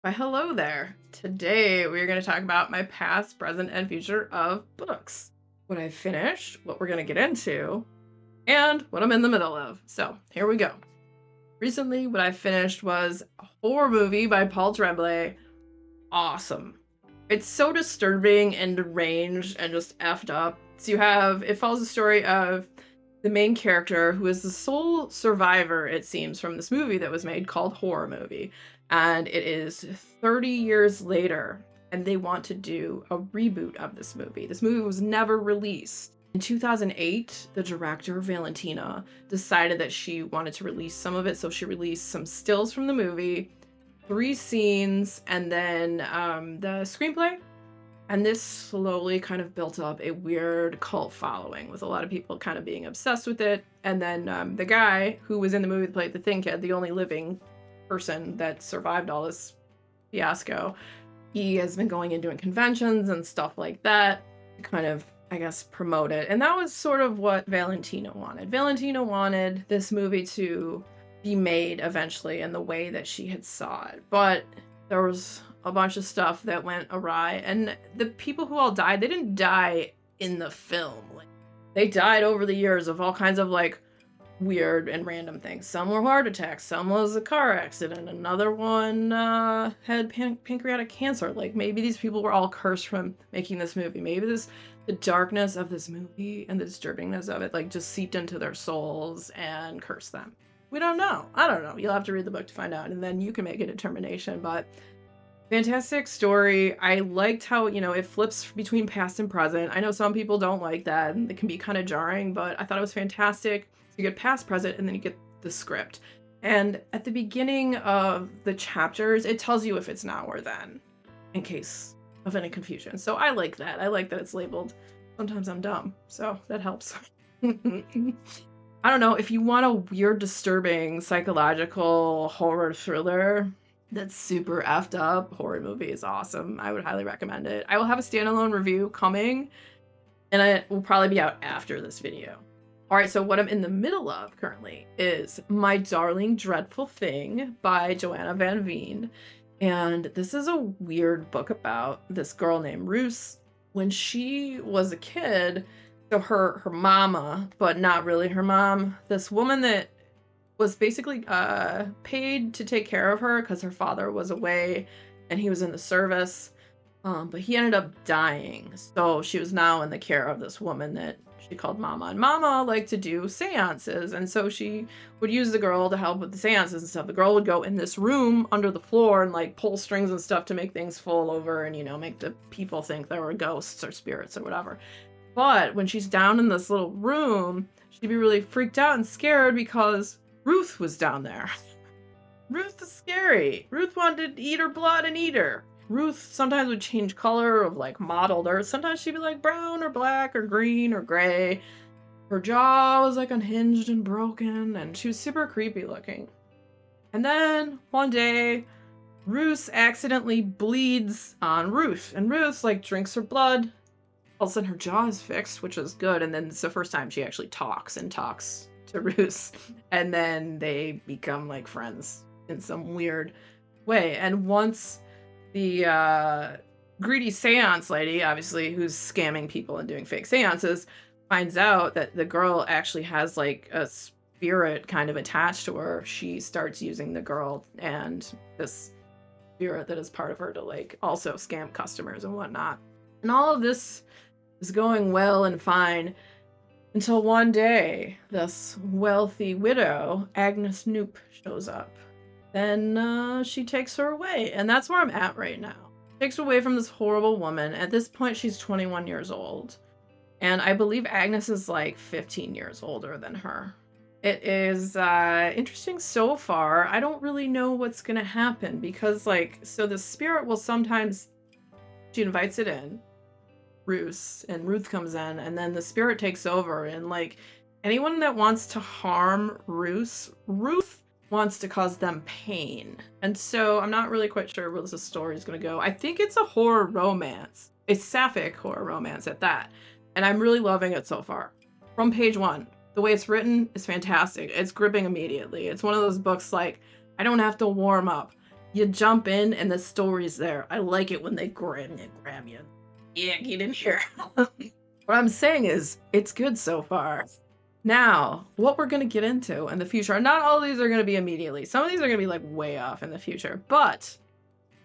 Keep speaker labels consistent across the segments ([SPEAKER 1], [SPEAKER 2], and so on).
[SPEAKER 1] Why, hello there. Today we're going to talk about my past, present, and future of books. What I finished, what we're going to get into, and what I'm in the middle of. So here we go. Recently, what I finished was a horror movie by Paul Tremblay. Awesome. It's so disturbing and deranged and just effed up. So it follows the story of the main character who is the sole survivor, it seems, from this movie that was made called Horror Movie. And it is 30 years later, and they want to do a reboot of this movie. This movie was never released. In 2008, the director, Valentina, decided that she wanted to release some of it, so she released some stills from the movie, 3 scenes, and then the screenplay. And this slowly kind of built up a weird cult following with a lot of people kind of being obsessed with it. And then the guy who was in the movie that played the Thing Kid, the only living person that survived all this fiasco, he has been going and doing conventions and stuff like that to kind of, I guess, promote it. And that was sort of what Valentina wanted. Valentina wanted this movie to be made eventually in the way that she had saw it. But there was a bunch of stuff that went awry, and the people who all died, they didn't die in the film. Like, they died over the years of all kinds of like weird and random things. Some were heart attacks, some was a car accident, another one had pancreatic cancer. Like, maybe these people were all cursed from making this movie. Maybe the darkness of this movie and the disturbingness of it like just seeped into their souls and cursed them. We don't know. I don't know. You'll have to read the book to find out, and then you can make a determination. But fantastic story. I liked how, it flips between past and present. I know some people don't like that and it can be kind of jarring, but I thought it was fantastic. So you get past, present, and then you get the script. And at the beginning of the chapters, it tells you if it's now or then, in case of any confusion. So I like that. I like that it's labeled. Sometimes I'm dumb, so that helps. I don't know, if you want a weird, disturbing, psychological horror thriller that's super effed up, Horror Movie is awesome. I would highly recommend it. I will have a standalone review coming, and it will probably be out after this video. All right, so what I'm in the middle of currently is My Darling Dreadful Thing by Joanna Van Veen. And this is a weird book about this girl named Ruth. When she was a kid, so her mama, but not really her mom, this woman that was basically paid to take care of her because her father was away and he was in the service, but he ended up dying. So she was now in the care of this woman that she called Mama, and Mama liked to do seances, and so she would use the girl to help with the seances and stuff. The girl would go in this room under the floor and like pull strings and stuff to make things fall over and make the people think there were ghosts or spirits or whatever. But when she's down in this little room, she'd be really freaked out and scared because Ruth was down there. Ruth is scary. Ruth wanted to eat her blood and eat her. Ruth sometimes would change color of like mottled earth. Sometimes she'd be like brown or black or green or gray. Her jaw was like unhinged and broken, and she was super creepy looking. And then one day, Ruth accidentally bleeds on Ruth, and Ruth like drinks her blood. All of a sudden her jaw is fixed, which is good, and then it's the first time she actually talks to Ruth, and then they become like friends in some weird way. And once the greedy seance lady, obviously, who's scamming people and doing fake seances, finds out that the girl actually has like a spirit kind of attached to her, she starts using the girl and this spirit that is part of her to like also scam customers and whatnot. And all of this is going well and fine until one day this wealthy widow, Agnes Nook, shows up. Then she takes her away, and that's where I'm at right now. Takes her away from this horrible woman. At this point, she's 21 years old, and I believe Agnes is like 15 years older than her. It is interesting so far. I don't really know what's gonna happen because, so the spirit will sometimes, she invites it in, Ruth, and Ruth comes in, and then the spirit takes over, and like anyone that wants to harm Ruth wants to cause them pain. And so I'm not really quite sure where this story is going to go. I think it's a horror romance, a sapphic horror romance at that, and I'm really loving it so far. From page one, the way it's written is fantastic. It's gripping immediately. It's one of those books like I don't have to warm up. You jump in and the story's there. I like it when they grab you. Yeah, get in here. What I'm saying is, it's good so far. Now, what we're going to get into in the future, and not all of these are going to be immediately. Some of these are going to be like way off in the future. But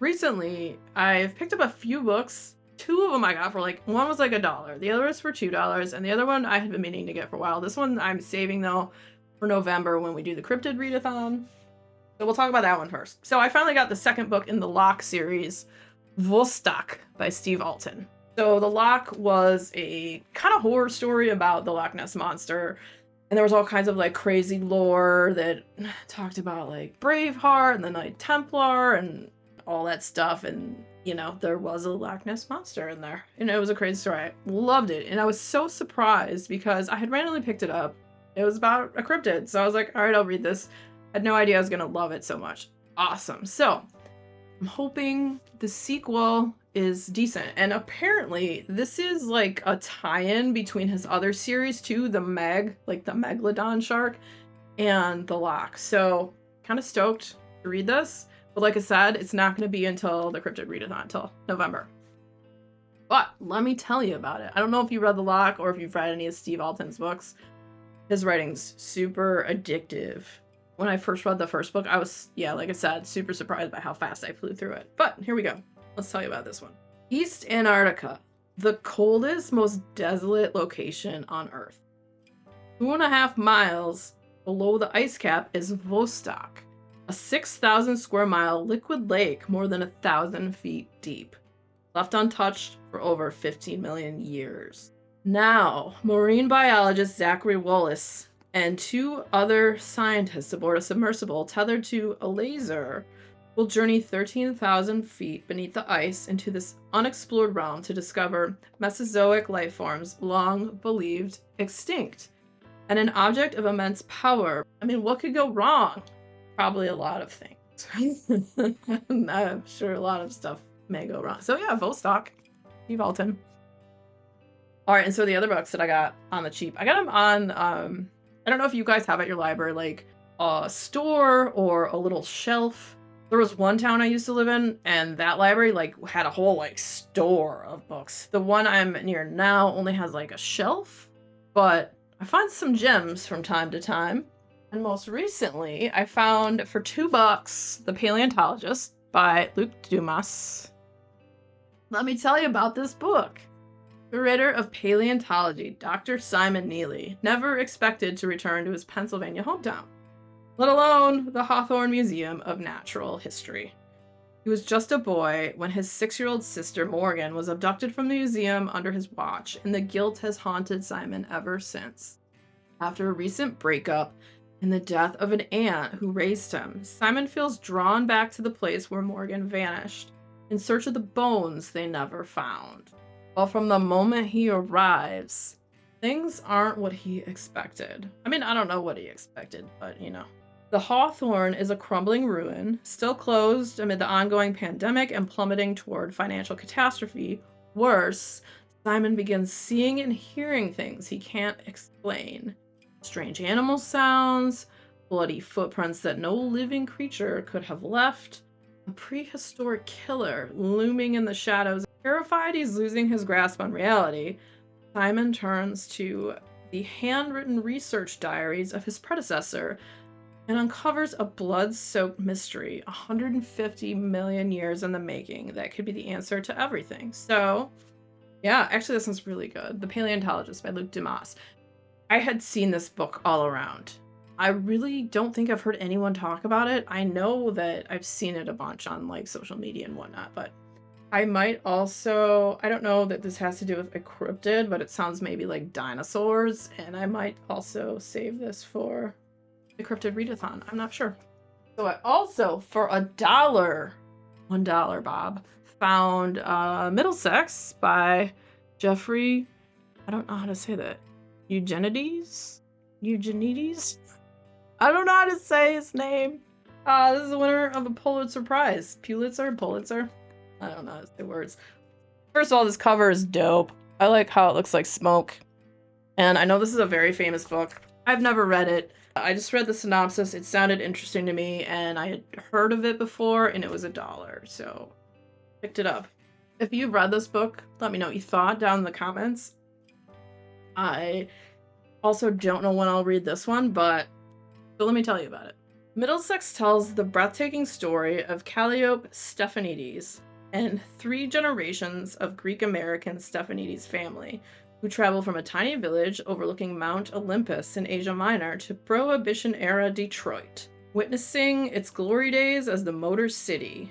[SPEAKER 1] recently, I've picked up a few books. Two of them I got for like, one was like $1. The other was for $2. And the other one I had been meaning to get for a while. This one I'm saving though for November when we do the Cryptid Readathon. So we'll talk about that one first. So I finally got the second book in the Lock series, Vostok by Steve Alton. So The Lock was a kind of horror story about the Loch Ness Monster. And there was all kinds of like crazy lore that talked about like Braveheart and the Knight Templar and all that stuff. And, you know, there was a Loch Ness Monster in there. And it was a crazy story. I loved it. And I was so surprised because I had randomly picked it up. It was about a cryptid. So I was like, all right, I'll read this. I had no idea I was going to love it so much. Awesome. So I'm hoping the sequel is decent. And apparently this is like a tie-in between his other series too, the Meg, like the Megalodon shark, and the Lock. So kind of stoked to read this. But like I said, it's not going to be until the Cryptid Readathon until November. But let me tell you about it. I don't know if you read The Lock or if you've read any of Steve Alton's books. His writing's super addictive. When I first read the first book, I was, like I said, super surprised by how fast I flew through it. But here we go. Let's tell you about this one. East Antarctica, the coldest, most desolate location on Earth. 2.5 miles below the ice cap is Vostok, a 6,000 square mile liquid lake more than 1,000 feet deep, left untouched for over 15 million years. Now, marine biologist Zachary Wallace and 2 other scientists aboard a submersible tethered to a laser will journey 13,000 feet beneath the ice into this unexplored realm to discover Mesozoic life forms long believed extinct. And an object of immense power. I mean, what could go wrong? Probably a lot of things. I'm sure a lot of stuff may go wrong. So yeah, Vostok, Steve Alton. All right, and so the other books that I got on the cheap, I got them on, I don't know if you guys have at your library, like a store or a little shelf. There was one town I used to live in, and that library like had a whole like store of books. The one I'm near now only has like a shelf, but I find some gems from time to time. And most recently, I found for $2 The Paleontologist by Luke Dumas. Let me tell you about this book. Curator of paleontology, Dr. Simon Neely, never expected to return to his Pennsylvania hometown, let alone the Hawthorne Museum of Natural History. He was just a boy when his 6-year-old sister Morgan was abducted from the museum under his watch, and the guilt has haunted Simon ever since. After a recent breakup and the death of an aunt who raised him, Simon feels drawn back to the place where Morgan vanished, in search of the bones they never found. Well, from the moment he arrives, things aren't what he expected. I mean, I don't know what he expected, but you know. The Hawthorne is a crumbling ruin, still closed amid the ongoing pandemic and plummeting toward financial catastrophe. Worse, Simon begins seeing and hearing things he can't explain. Strange animal sounds, bloody footprints that no living creature could have left, a prehistoric killer looming in the shadows. Terrified he's losing his grasp on reality, Simon turns to the handwritten research diaries of his predecessor and uncovers a blood-soaked mystery 150 million years in the making that could be the answer to everything. So, yeah, actually this one's really good. The Paleontologist by Luke Dumas. I had seen this book all around. I really don't think I've heard anyone talk about it. I know that I've seen it a bunch on like social media and whatnot, but I might also, I don't know that this has to do with a cryptid, but it sounds maybe like dinosaurs, and I might also save this for the Cryptid Readathon. I'm not sure. So I also, for $1, Bob, found Middlesex by Jeffrey, I don't know how to say that, Eugenides? I don't know how to say his name. This is the winner of a Pulitzer Prize. Pulitzer? I don't know how to say words. First of all, this cover is dope. I like how it looks like smoke. And I know this is a very famous book. I've never read it. I just read the synopsis. It sounded interesting to me, and I had heard of it before, and it was $1, so picked it up. If you've read this book, let me know what you thought down in the comments. I also don't know when I'll read this one, but let me tell you about it. Middlesex tells the breathtaking story of Calliope Stephanides and 3 generations of Greek-American Stephanides family who travel from a tiny village overlooking Mount Olympus in Asia Minor to Prohibition-era Detroit, witnessing its glory days as the Motor City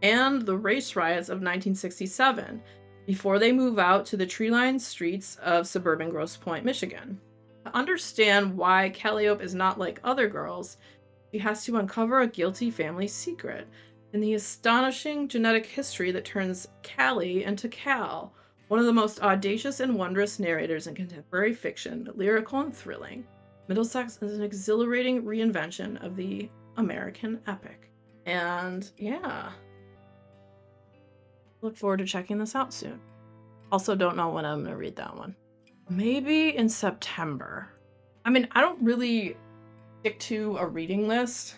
[SPEAKER 1] and the race riots of 1967 before they move out to the tree-lined streets of suburban Grosse Pointe, Michigan. To understand why Calliope is not like other girls, she has to uncover a guilty family secret and the astonishing genetic history that turns Callie into Cal, one of the most audacious and wondrous narrators in contemporary fiction, lyrical and thrilling. Middlesex is an exhilarating reinvention of the American epic. And yeah, look forward to checking this out soon. Also don't know when I'm going to read that one. Maybe in September. I mean, I don't really stick to a reading list.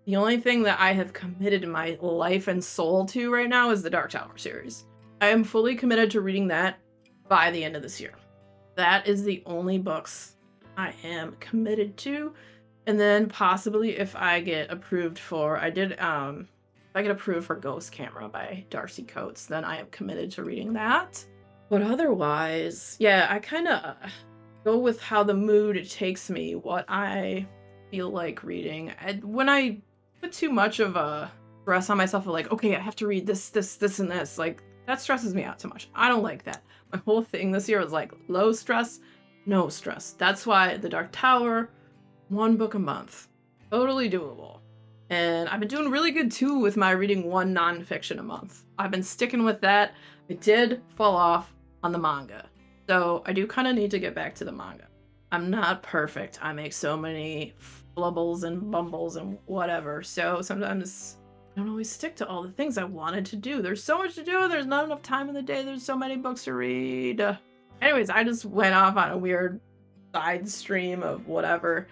[SPEAKER 1] The only thing that I have committed my life and soul to right now is the Dark Tower series. I am fully committed to reading that by the end of this year. That is the only books I am committed to. And then possibly if I get approved for, if I get approved for Ghost Camera by Darcy Coates, then I am committed to reading that. But otherwise, yeah, I kind of go with how the mood takes me, what I feel like reading. When I put too much of a stress on myself of like, okay, I have to read this, and this, like, that stresses me out too much. I don't like that. My whole thing this year was like low stress, no stress. That's why The Dark Tower, 1 book a month. Totally doable. And I've been doing really good too with my reading 1 nonfiction a month. I've been sticking with that. I did fall off on the manga. So I do kind of need to get back to the manga. I'm not perfect. I make so many flubbles and bumbles and whatever. So sometimes I don't always stick to all the things I wanted to do. There's so much to do. There's not enough time in the day. There's so many books to read. Anyways, I just went off on a weird side stream of whatever.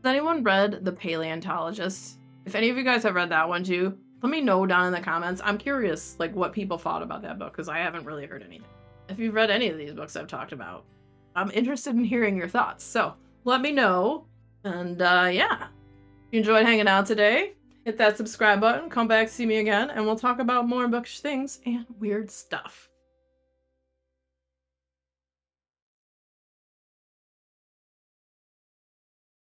[SPEAKER 1] Has anyone read The Paleontologist? If any of you guys have read that one too, let me know down in the comments. I'm curious, like, what people thought about that book, because I haven't really heard anything. If you've read any of these books I've talked about, I'm interested in hearing your thoughts. So let me know. And yeah, if you enjoyed hanging out today, hit that subscribe button, come back, see me again, and we'll talk about more bookish things and weird stuff.